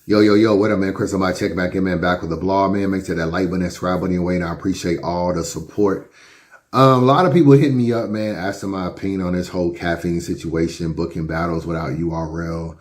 Yo, yo, yo, what up, man? Chris, I'm about to check back in, man. Back with the blog, man. Make sure that like button and subscribe button away, and I appreciate all the support. A lot of people hitting me up, man, asking my opinion on this whole caffeine situation, booking battles without URL,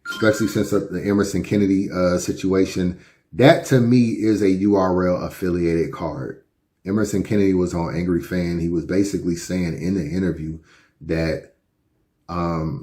especially since the Emerson Kennedy situation. That, to me, is a URL affiliated card. Emerson Kennedy was on Angry Fan. He was basically saying in the interview that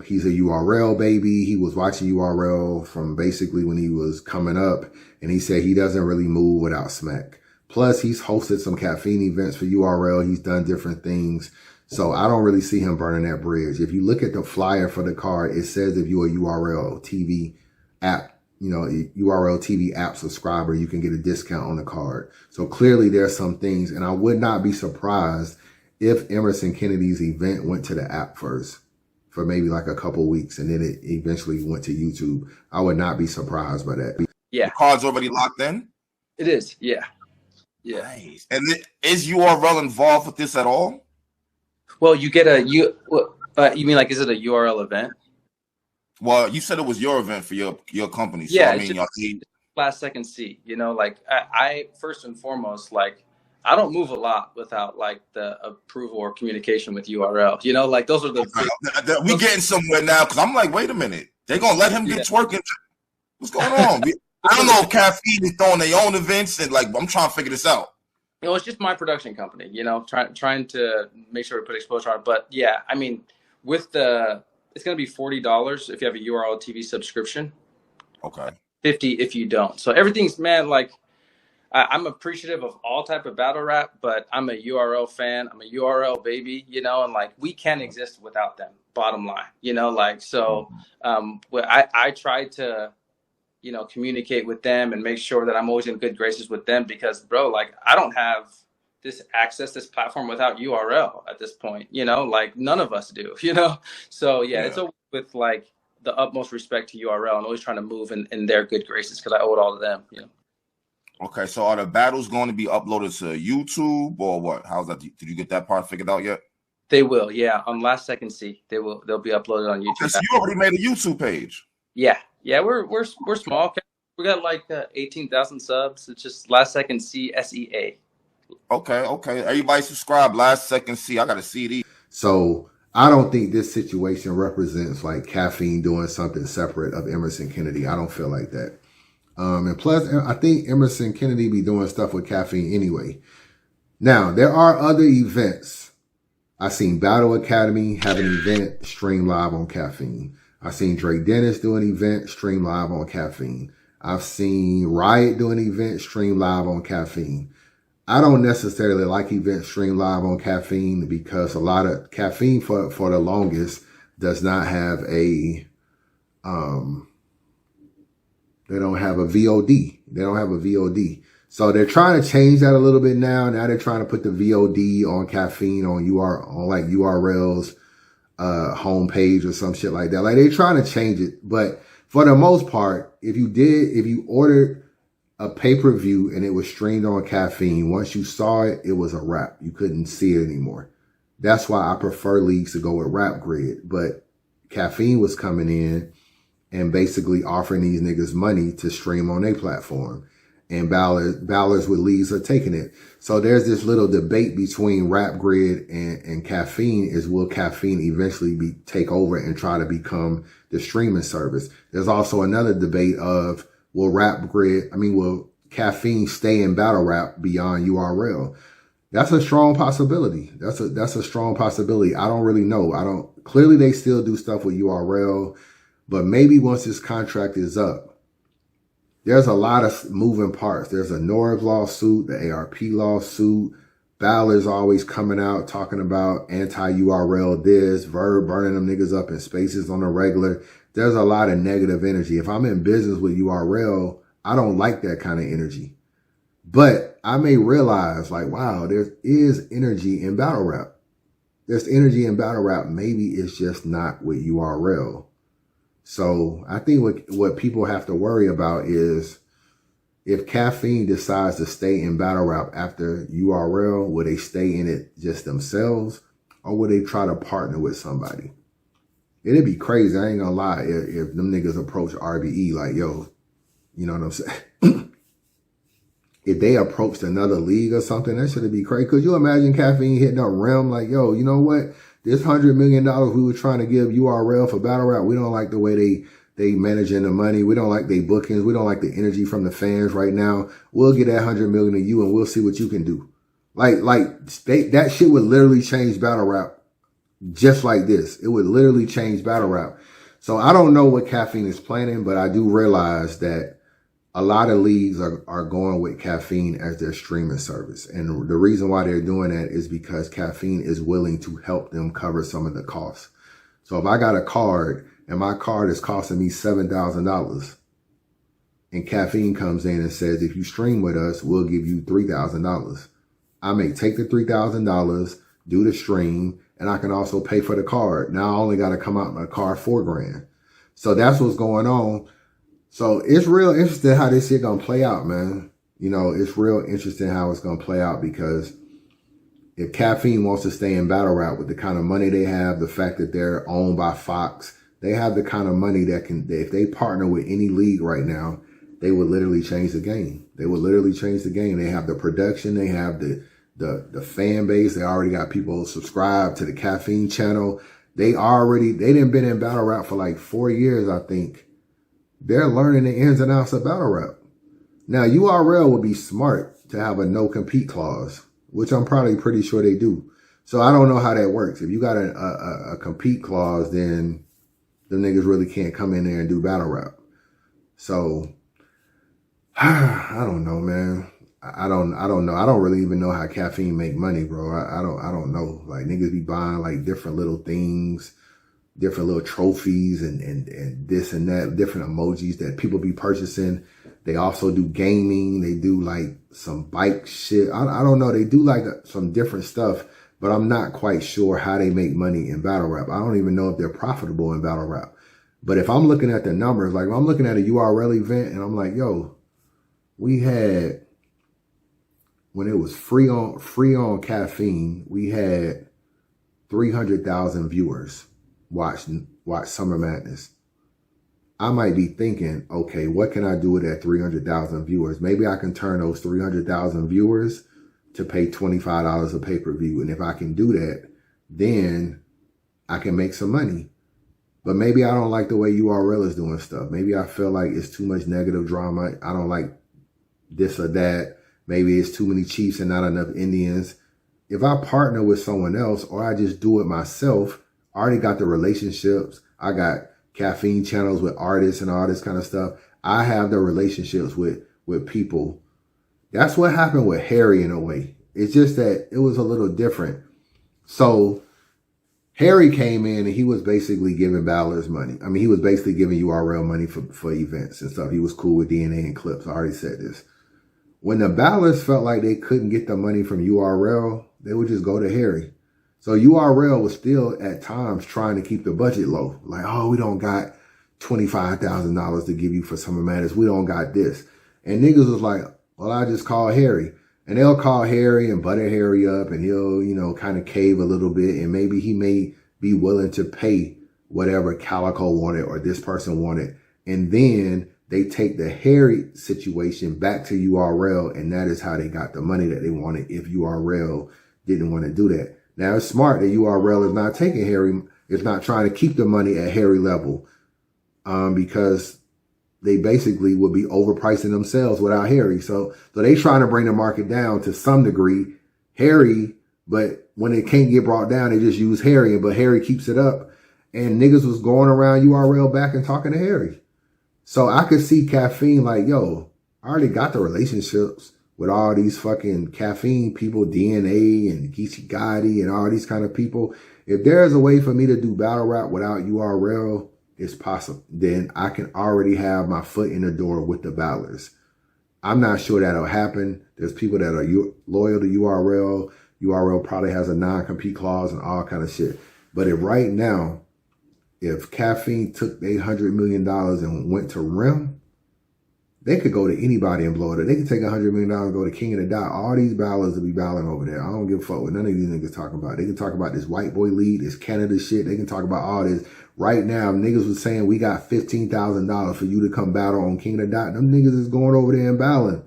he's a URL baby. He was watching URL from basically when he was coming up, and he said he doesn't really move without Smack. Plus, he's hosted some caffeine events for URL. He's done different things. So I don't really see him burning that bridge. If you look at the flyer for the card, it says if you're a URL TV app, URL TV app subscriber, you can get a discount on the card. So clearly there's some things, and I would not be surprised if Emerson Kennedy's event went to the app first for maybe like a couple weeks, and then it eventually went to YouTube. I would not be surprised by that. Yeah. The card's already locked in? It is, yeah. Yeah. Nice. And is URL involved with this at all? Well, you get you mean like, is it a URL event? Well, you said it was your event for your company. So, Yeah, I mean, last second seat, like I first and foremost, like I don't move a lot without like the approval or communication with URL. Like those are the we getting somewhere now, because I'm like, wait a minute, they're gonna let him get twerking. What's going on? I don't know if Caffeine is throwing their own events, and like I'm trying to figure this out. It's just my production company, trying to make sure we put exposure on it. But yeah, I mean, it's gonna be $40 if you have a URL TV subscription. Okay. $50 if you don't. So everything's, man, like I'm appreciative of all type of battle rap, but I'm a URL fan. I'm a URL baby, and like we can't exist without them. Bottom line, so I try to, communicate with them and make sure that I'm always in good graces with them, because bro, like I don't have this platform without URL at this point, like none of us do, So yeah. It's always with like the utmost respect to URL and always trying to move in their good graces, because I owe it all to them, Okay, so are the battles going to be uploaded to YouTube or what? How's that? Did you get that part figured out yet? They will, yeah. On Last Second C, they'll be uploaded on YouTube. Okay, so you already made a YouTube page. Yeah, we're small. We got like 18,000 subs. It's just Last Second C SEA. Okay. Everybody subscribe. Last Second C. I got a CD. So I don't think this situation represents like Caffeine doing something separate of Emerson Kennedy. I don't feel like that. And plus, I think Emerson Kennedy be doing stuff with Caffeine anyway. Now, there are other events. I've seen Battle Academy have an event stream live on Caffeine. I've seen Drake Dennis do an event stream live on Caffeine. I've seen Riot do an event stream live on Caffeine. I don't necessarily like events stream live on Caffeine, because a lot of Caffeine for the longest does not have a they don't have a VOD. They don't have a VOD. So they're trying to change that a little bit now. Now they're trying to put the VOD on Caffeine on like URL's homepage or some shit like that. Like they're trying to change it. But for the most part, if you ordered a pay-per-view and it was streamed on Caffeine, once you saw it, it was a wrap. You couldn't see it anymore. That's why I prefer leagues to go with Rap Grid. But Caffeine was coming in and basically offering these niggas money to stream on their platform. And ballers with leagues are taking it. So there's this little debate between Rap Grid and Caffeine is, will Caffeine eventually take over and try to become the streaming service? There's also another debate of, will Caffeine stay in battle rap beyond URL? That's a strong possibility. That's a strong possibility. I don't really know. Clearly they still do stuff with URL, but maybe once this contract is up, there's a lot of moving parts. There's a Norv lawsuit, the ARP lawsuit. Ballard's always coming out talking about anti-URL this, Verb burning them niggas up in spaces on the regular. There's a lot of negative energy. If I'm in business with URL, I don't like that kind of energy. But I may realize, like, wow, there is energy in battle rap. There's energy in battle rap. Maybe it's just not with URL. So I think what people have to worry about is, if Caffeine decides to stay in battle rap after URL, will they stay in it just themselves, or will they try to partner with somebody? It'd be crazy. I ain't gonna lie. If them niggas approach RBE like, yo, you know what I'm saying? If they approached another league or something, that should be crazy. Could you imagine Caffeine hitting up Rim like, yo, you know what? This $100 million we were trying to give URL for Battle Rap, we don't like the way they managing the money. We don't like their bookings. We don't like the energy from the fans right now. We'll get that $100 million to you and we'll see what you can do. That shit would literally change Battle Rap just like this. It would literally change Battle Rap. So I don't know what Caffeine is planning, but I do realize that a lot of leagues are going with Caffeine as their streaming service. And the reason why they're doing that is because Caffeine is willing to help them cover some of the costs. So if I got a card and my card is costing me $7,000 and Caffeine comes in and says, if you stream with us, we'll give you $3,000. I may take the $3,000, do the stream, and I can also pay for the card. Now I only got to come out my card $4,000. So that's what's going on. So it's real interesting how this shit gonna play out, man. You know, it's real interesting how it's gonna play out because if Caffeine wants to stay in Battle Rap with the kind of money they have, the fact that they're owned by Fox, they have the kind of money that if they partner with any league right now, they would literally change the game. They would literally change the game. They have the production, they have the fan base, they already got people subscribed to the Caffeine channel. They done been in Battle Rap for like 4 years, I think. They're learning the ins and outs of Battle Rap. Now, URL would be smart to have a no-compete clause, which I'm probably pretty sure they do. So I don't know how that works. If you got a compete clause, then the niggas really can't come in there and do Battle Rap. So, I don't know, man. I don't know. I don't really even know how Caffeine make money, bro. I don't know. Like, niggas be buying, like, different little things, different little trophies and this and that, different emojis that people be purchasing. They also do gaming. They do like some bike shit. I don't know. They do like some different stuff, but I'm not quite sure how they make money in Battle Rap. I don't even know if they're profitable in Battle Rap. But if I'm looking at the numbers, like I'm looking at a URL event and I'm like, yo, we had, when it was free on Caffeine, we had 300,000 viewers watch Summer Madness. I might be thinking, okay, what can I do with that 300,000 viewers? Maybe I can turn those 300,000 viewers to pay $25 a pay-per-view. And if I can do that, then I can make some money. But maybe I don't like the way URL is doing stuff. Maybe I feel like it's too much negative drama. I don't like this or that. Maybe it's too many Chiefs and not enough Indians. If I partner with someone else or I just do it myself, I already got the relationships. I got Caffeine channels with artists and all this kind of stuff. I have the relationships with people. That's what happened with Harry in a way. It's just that it was a little different. So Harry came in and he was basically giving Balor's money. I mean, he was basically giving URL money for events and stuff. He was cool with DNA and clips. I already said this. When the Balors felt like they couldn't get the money from URL, they would just go to Harry. So URL was still at times trying to keep the budget low. Like, oh, we don't got $25,000 to give you for Summer Madness. We don't got this. And niggas was like, well, I just call Harry. And they'll call Harry and butter Harry up and he'll, you know, kind of cave a little bit. And maybe he may be willing to pay whatever Calico wanted or this person wanted. And then they take the Harry situation back to URL. And that is how they got the money that they wanted if URL didn't want to do that. Now, it's smart that URL is not taking Harry, it's not trying to keep the money at Harry level because they basically would be overpricing themselves without Harry. So they trying to bring the market down to some degree. Harry, but when it can't get brought down, they just use Harry, but Harry keeps it up. And niggas was going around URL back and talking to Harry. So I could see Caffeine like, yo, I already got the relationships with all these fucking Caffeine people, DNA and Geechee Gotti and all these kind of people. If there's a way for me to do Battle Rap without URL, it's possible. Then I can already have my foot in the door with the Balors. I'm not sure that'll happen. There's people that are loyal to URL. URL probably has a non-compete clause and all kind of shit. But if right now, if Caffeine took $800 million and went to Rim, They could go to anybody and blow it up. They could take $100 million and go to King of the Dot. All these ballers will be battling over there. I don't give a fuck what none of these niggas talking about. They can talk about this white boy league, this Canada shit. They can talk about all this. Right now, niggas was saying we got $15,000 for you to come battle on King of the Dot. Them niggas is going over there and battling.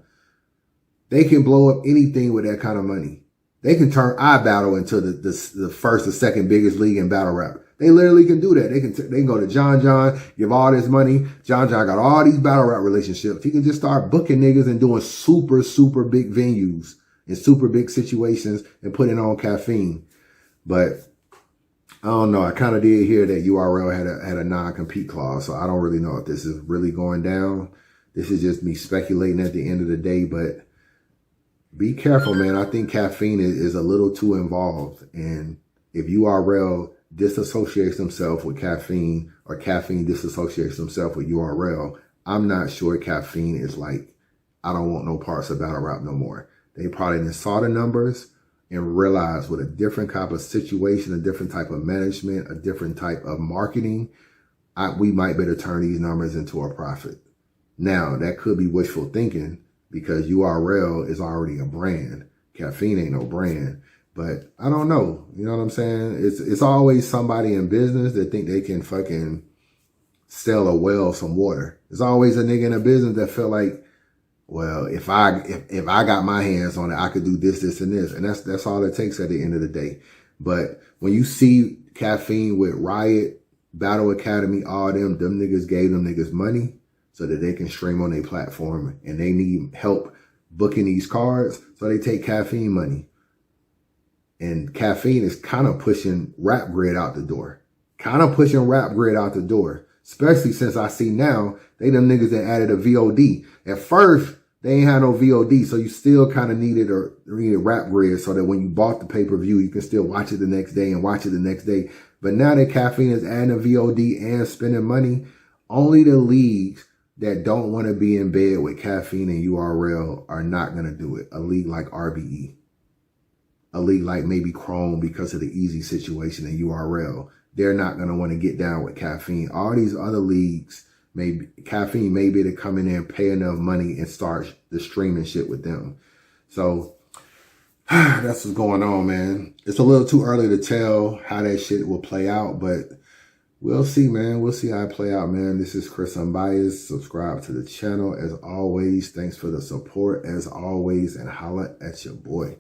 They can blow up anything with that kind of money. They can turn iBattle into the first or second biggest league in battle rap. They literally can do that. They can go to John, give all this money. John got all these battle rap relationships. He can just start booking niggas and doing super, super big venues and super big situations and putting on Caffeine. But I don't know. I kind of did hear that URL had a non-compete clause, so I don't really know if this is really going down. This is just me speculating at the end of the day, but be careful, man. I think Caffeine is a little too involved. And if URL disassociates himself with Caffeine or Caffeine disassociates himself with URL, I'm not sure Caffeine is like, I don't want no parts of battle rap no more. They probably didn't saw the numbers and realized with a different type of situation, a different type of management, a different type of marketing, we might better turn these numbers into a profit. Now, that could be wishful thinking because URL is already a brand. Caffeine ain't no brand. But I don't know. You know what I'm saying? It's always somebody in business that think they can fucking sell a well some water. There's always a nigga in a business that feel like, well, if I got my hands on it, I could do this, this, and this. And that's all it takes at the end of the day. But when you see Caffeine with Riot, Battle Academy, all them niggas gave them niggas money so that they can stream on their platform and they need help booking these cards. So they take Caffeine money. And Caffeine is kind of pushing Rap Grid out the door. Especially since I see now, they them niggas that added a VOD. At first, they ain't had no VOD, so you still kind of needed Rap Grid so that when you bought the pay-per-view, you can still watch it the next day and watch it the next day. But now that Caffeine is adding a VOD and spending money, only the leagues that don't want to be in bed with Caffeine and URL are not going to do it. A league like RBE. A league like maybe Chrome because of the easy situation in URL. They're not going to want to get down with Caffeine. All these other leagues, Caffeine may be to come in there and pay enough money and start the streaming shit with them. So that's what's going on, man. It's a little too early to tell how that shit will play out, but we'll see, man. We'll see how it play out, man. This is Chris Unbiased. Subscribe to the channel. As always, thanks for the support as always, and holla at your boy.